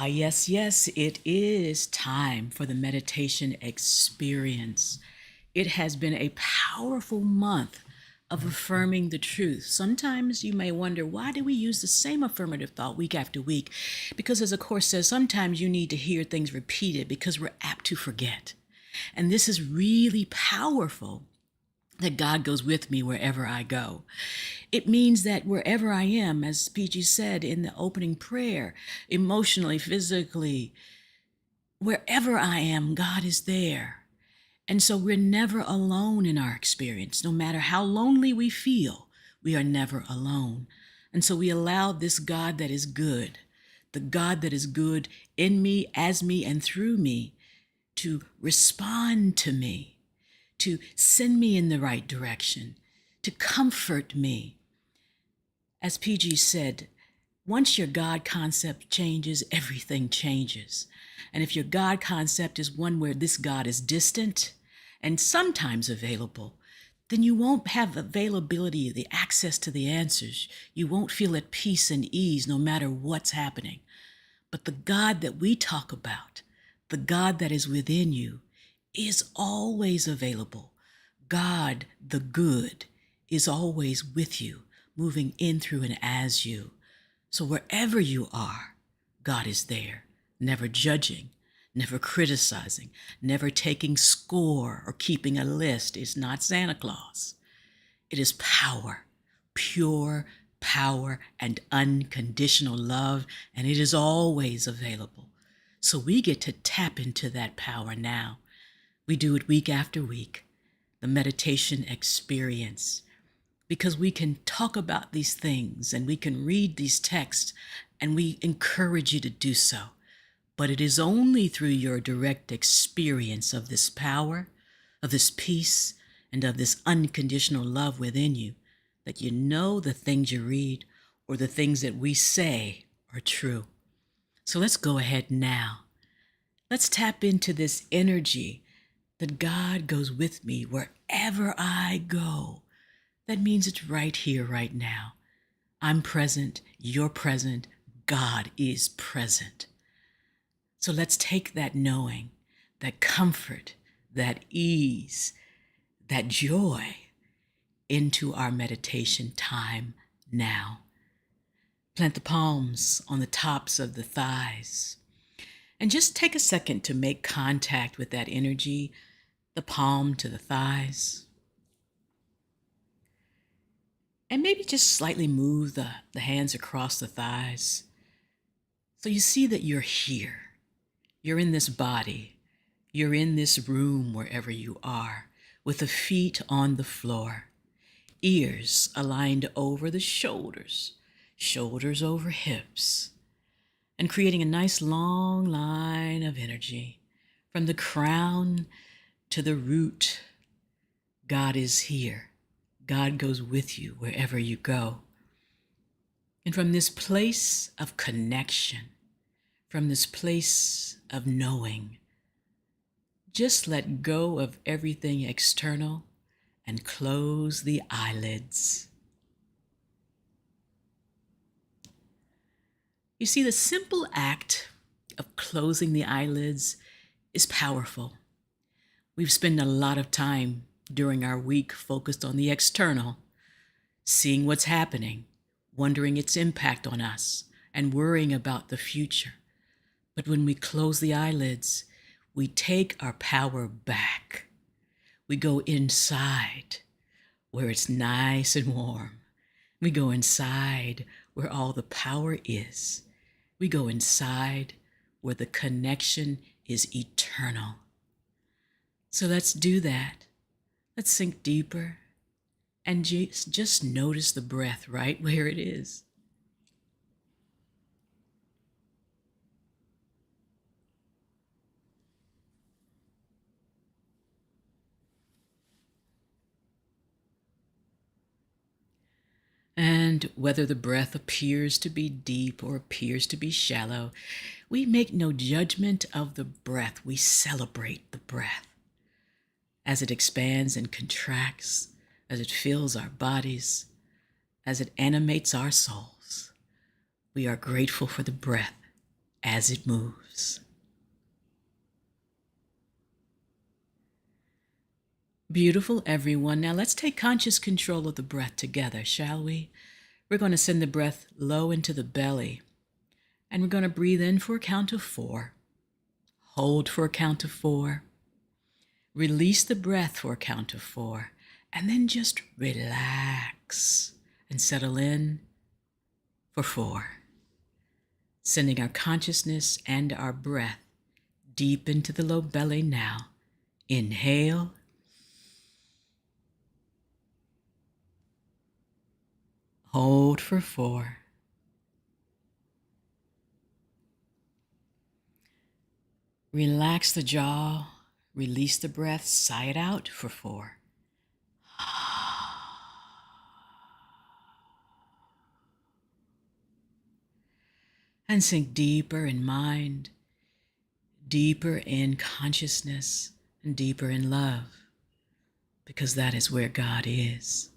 Yes, it is time for the meditation experience. It has been a powerful month of affirming the truth. Sometimes you may wonder, why do we use the same affirmative thought week after week? Because, as the Course says, sometimes you need to hear things repeated because we're apt to forget. And this is really powerful, that God goes with me wherever I go. It means that wherever I am, as PG said in the opening prayer, emotionally, physically, wherever I am, God is there. And so we're never alone in our experience. No matter how lonely we feel, we are never alone. And so we allow this God that is good, the God that is good in me, as me, and through me, to respond to me, to send me in the right direction, to comfort me. As PG said, once your God concept changes, everything changes. And if your God concept is one where this God is distant and sometimes available, then you won't have availability, the access to the answers. You won't feel at peace and ease no matter what's happening. But the God that we talk about, the God that is within you, is always available. God, the good, is always with you, moving in, through, and as you. So wherever you are, God is there, never judging, never criticizing, never taking score or keeping a list. It's not Santa Claus. It is power, pure power and unconditional love, and it is always available. So we get to tap into that power now. We do it week after week, the meditation experience, because we can talk about these things and we can read these texts, and we encourage you to do so. But it is only through your direct experience of this power, of this peace, and of this unconditional love within you that you know the things you read or the things that we say are true. So let's go ahead now. Let's tap into this energy that God goes with me wherever I go. That means it's right here, right now. I'm present, you're present, God is present. So let's take that knowing, that comfort, that ease, that joy into our meditation time now. Plant the palms on the tops of the thighs and just take a second to make contact with that energy, the palm to the thighs. And maybe just slightly move the hands across the thighs. So you see that you're here. You're in this body. You're in this room wherever you are, with the feet on the floor, ears aligned over the shoulders, shoulders over hips, and creating a nice long line of energy from the crown to the root. God is here. God goes with you wherever you go. And from this place of connection, from this place of knowing, just let go of everything external and close the eyelids. You see, the simple act of closing the eyelids is powerful. We've spent a lot of time during our week focused on the external, seeing what's happening, wondering its impact on us, and worrying about the future. But when we close the eyelids, we take our power back. We go inside where it's nice and warm. We go inside where all the power is. We go inside where the connection is eternal. So let's do that. Let's sink deeper and just notice the breath right where it is. And whether the breath appears to be deep or appears to be shallow, we make no judgment of the breath. We celebrate the breath as it expands and contracts, as it fills our bodies, as it animates our souls. We are grateful for the breath. as it moves. Beautiful, everyone. Now let's take conscious control of the breath together, shall we? We're going to send the breath low into the belly, and we're going to breathe in for a count of 4. Hold for a count of 4. Release the breath for a count of 4, and then just relax and settle in for 4. Sending our consciousness and our breath deep into the low belly now. Inhale. Hold for 4. Relax the jaw. Release the breath. Sigh it out for 4. And sink deeper in mind, deeper in consciousness, and deeper in love, because that is where God is.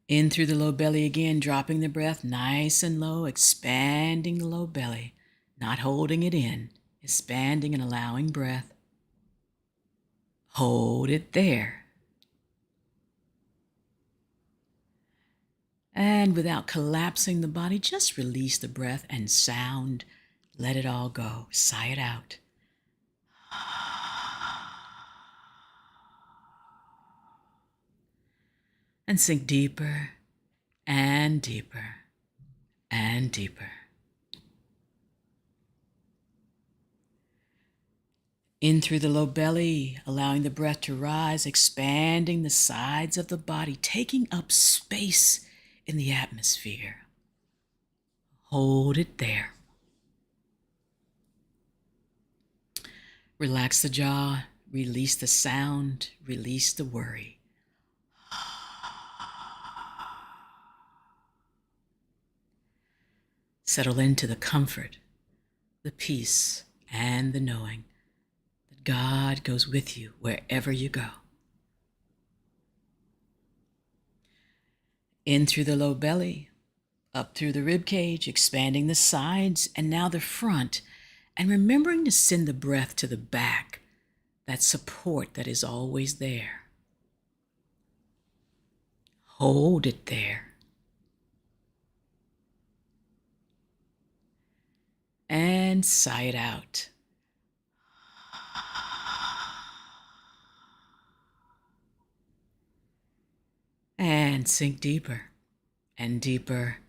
In through the low belly again, dropping the breath nice and low, expanding the low belly, not holding it in, expanding and allowing breath. Hold it there. And without collapsing the body, just release the breath and sound. Let it all go. Sigh it out. And sink deeper and deeper and deeper. In through the low belly, allowing the breath to rise, expanding the sides of the body, taking up space in the atmosphere. Hold it there. Relax the jaw, release the sound, release the worry. Settle into the comfort, the peace, and the knowing that God goes with you wherever you go. In through the low belly, up through the rib cage, expanding the sides and now the front, and remembering to send the breath to the back, that support that is always there. Hold it there. And sigh it out. And sink deeper and deeper,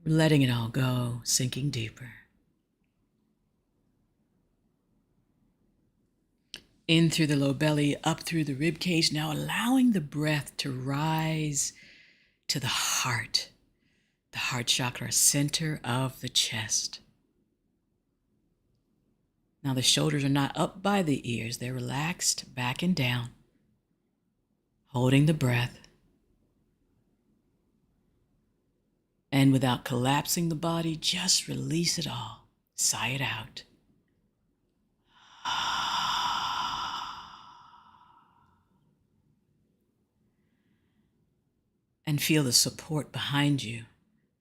letting it all go, sinking deeper. In through the low belly, up through the rib cage, now allowing the breath to rise to the heart chakra, center of the chest. Now the shoulders are not up by the ears, they're relaxed back and down, holding the breath. And without collapsing the body, just release it all. Sigh it out. And feel the support behind you,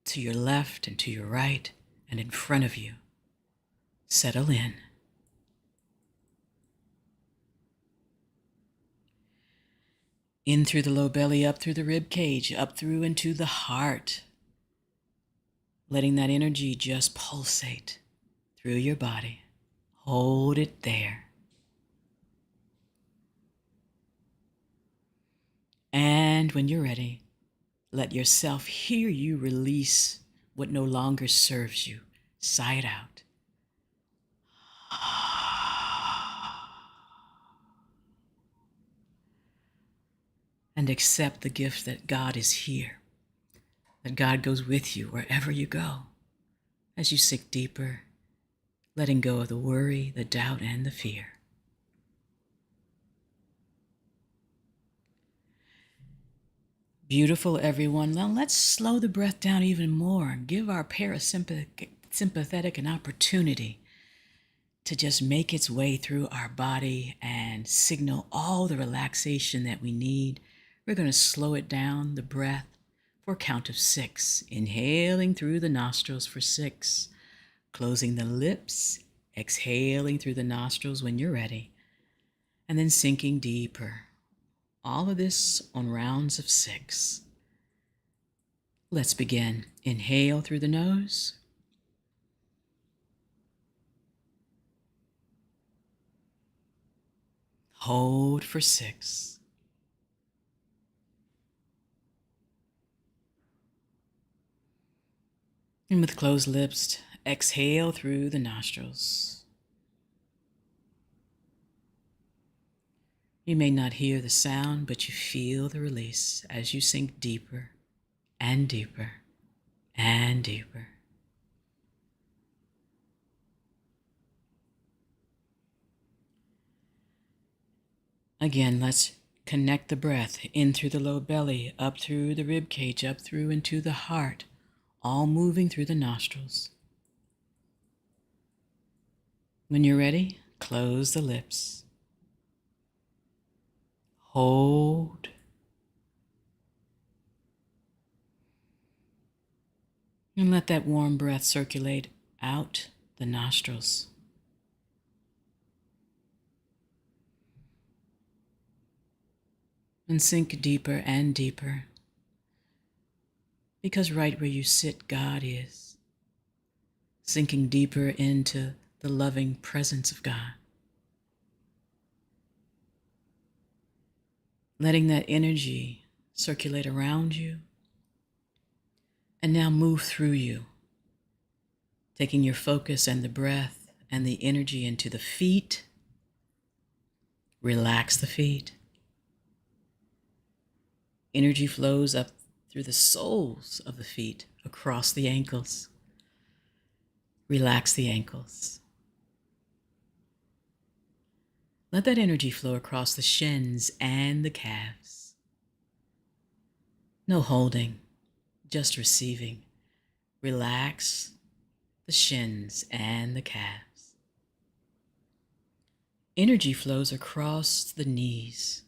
to your left and to your right and in front of you. Settle in. In through the low belly, up through the rib cage, up through into the heart. Letting that energy just pulsate through your body. Hold it there. And when you're ready, let yourself hear you release what no longer serves you. Sigh it out. And accept the gift that God is here, that God goes with you wherever you go. As you sink deeper, letting go of the worry, the doubt, and the fear. Beautiful, everyone. Now let's slow the breath down even more and give our parasympathetic an opportunity to just make its way through our body and signal all the relaxation that we need. We're going to slow it down, the breath, for for a count of 6. Inhaling through the nostrils for 6. Closing the lips, exhaling through the nostrils when you're ready, and then sinking deeper. All of this on rounds of 6. Let's begin. Inhale through the nose. Hold for 6. And with closed lips, exhale through the nostrils. You may not hear the sound, but you feel the release as you sink deeper and deeper and deeper. Again, let's connect the breath in through the low belly, up through the rib cage, up through into the heart, all moving through the nostrils. When you're ready, close the lips. Hold. And let that warm breath circulate out the nostrils. And sink deeper and deeper, because right where you sit, God is. Sinking deeper into the loving presence of God. Letting that energy circulate around you and now move through you, taking your focus and the breath and the energy into the feet. Relax the feet. Energy flows up through the soles of the feet, across the ankles. Relax the ankles. Let that energy flow across the shins and the calves. No holding, just receiving. Relax the shins and the calves. Energy flows across the knees.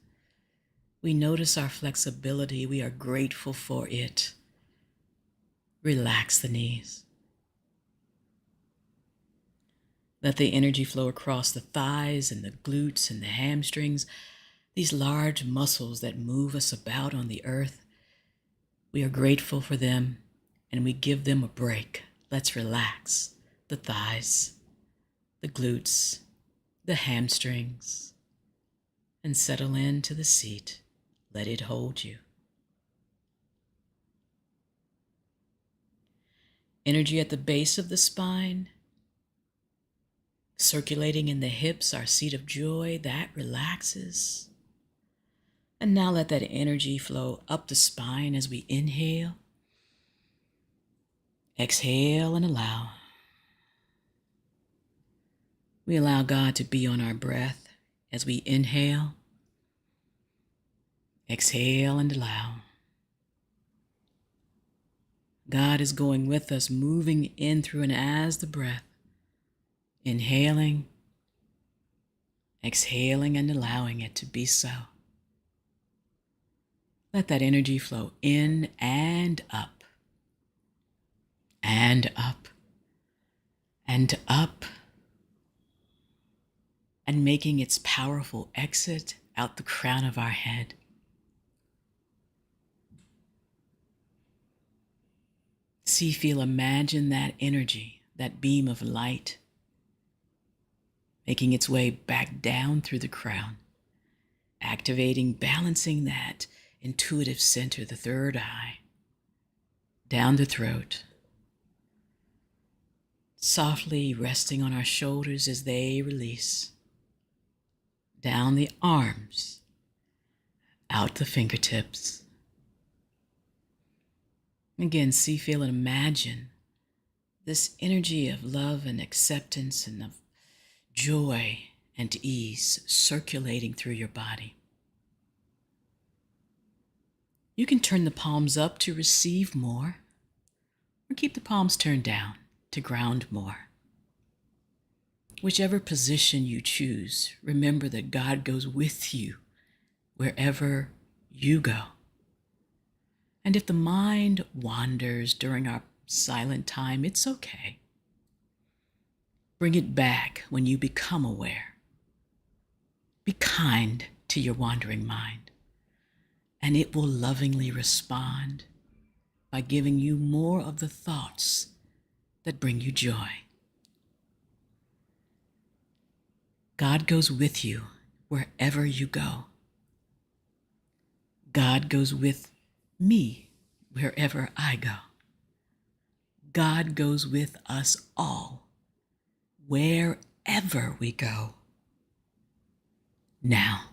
We notice our flexibility. We are grateful for it. Relax the knees. Let the energy flow across the thighs and the glutes and the hamstrings, these large muscles that move us about on the earth. We are grateful for them and we give them a break. Let's relax the thighs, the glutes, the hamstrings, and settle into the seat. Let it hold you. Energy at the base of the spine, circulating in the hips, our seat of joy, that relaxes. And now let that energy flow up the spine as we inhale. Exhale and allow. We allow God to be on our breath as we inhale. Exhale and allow. God is going with us, moving in through and as the breath. Inhaling, exhaling, and allowing it to be so. Let that energy flow in and up, and up, and up, and making its powerful exit out the crown of our head. See, feel, imagine that energy, that beam of light, making its way back down through the crown, activating, balancing that intuitive center, the third eye, down the throat, softly resting on our shoulders as they release, down the arms, out the fingertips. Again, see, feel, and imagine this energy of love and acceptance and of joy and ease circulating through your body. You can turn the palms up to receive more, or keep the palms turned down to ground more. Whichever position you choose, remember that God goes with you wherever you go. And if the mind wanders during our silent time, it's okay. Bring it back when you become aware. Be kind to your wandering mind, and it will lovingly respond by giving you more of the thoughts that bring you joy. God goes with you wherever you go. God goes with me wherever I go. God goes with us all, wherever we go. Now.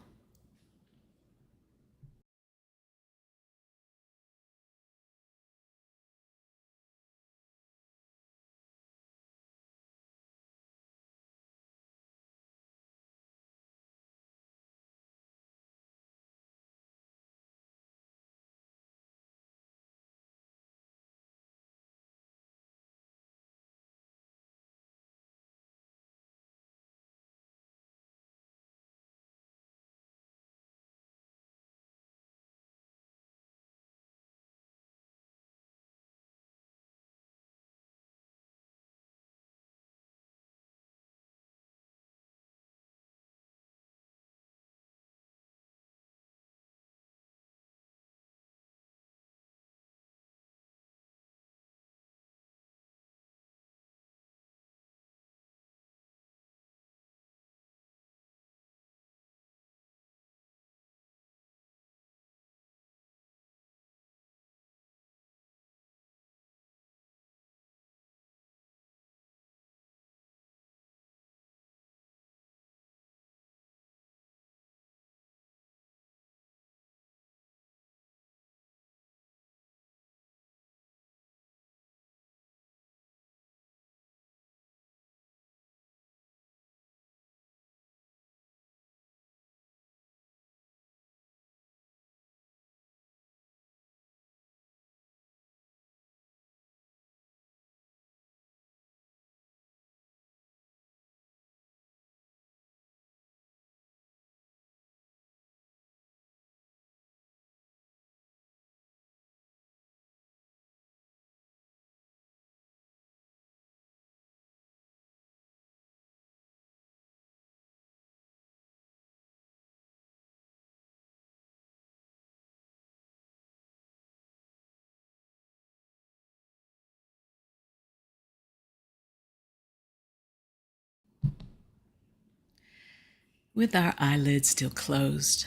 With our eyelids still closed,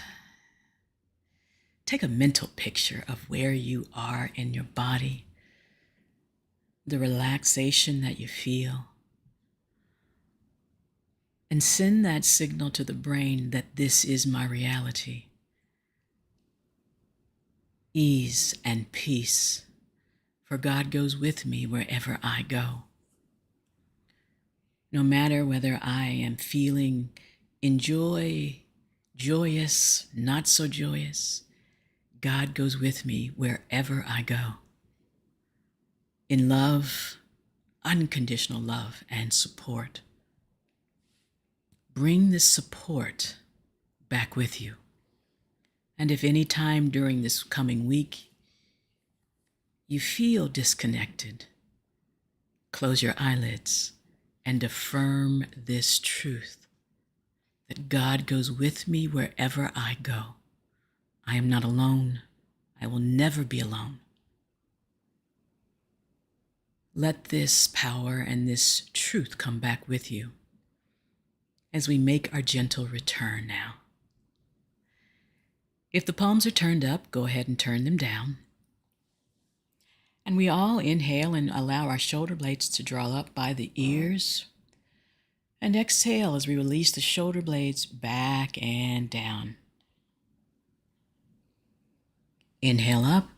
take a mental picture of where you are in your body, the relaxation that you feel, and send that signal to the brain that this is my reality. Ease and peace, for God goes with me wherever I go. No matter whether I am feeling joyous, not so joyous, God goes with me wherever I go. In love, unconditional love and support. Bring this support back with you. And if any time during this coming week you feel disconnected, close your eyelids and affirm this truth that God goes with me wherever I go. I am not alone. I will never be alone. Let this power and this truth come back with you as we make our gentle return now. If the palms are turned up, go ahead and turn them down. And we all inhale and allow our shoulder blades to draw up by the ears. And exhale as we release the shoulder blades back and down. Inhale up.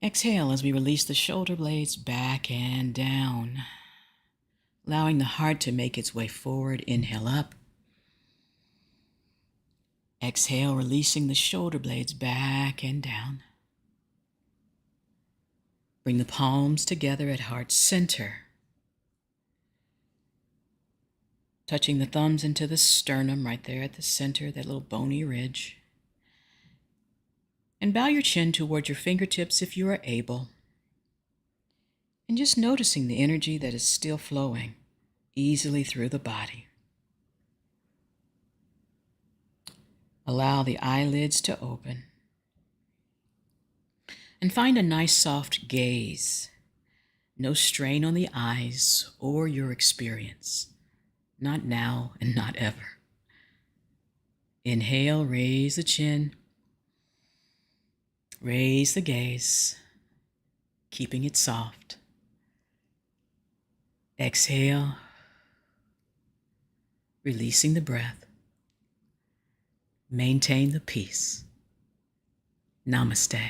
Exhale as we release the shoulder blades back and down. Allowing the heart to make its way forward. Inhale up. Exhale, releasing the shoulder blades back and down. Bring the palms together at heart center. Touching the thumbs into the sternum right there at the center, that little bony ridge. And bow your chin toward your fingertips if you are able. And just noticing the energy that is still flowing easily through the body. Allow the eyelids to open. And find a nice soft gaze. No strain on the eyes or your experience. Not now and not ever. Inhale, raise the chin. Raise the gaze, keeping it soft. Exhale, releasing the breath. Maintain the peace. Namaste.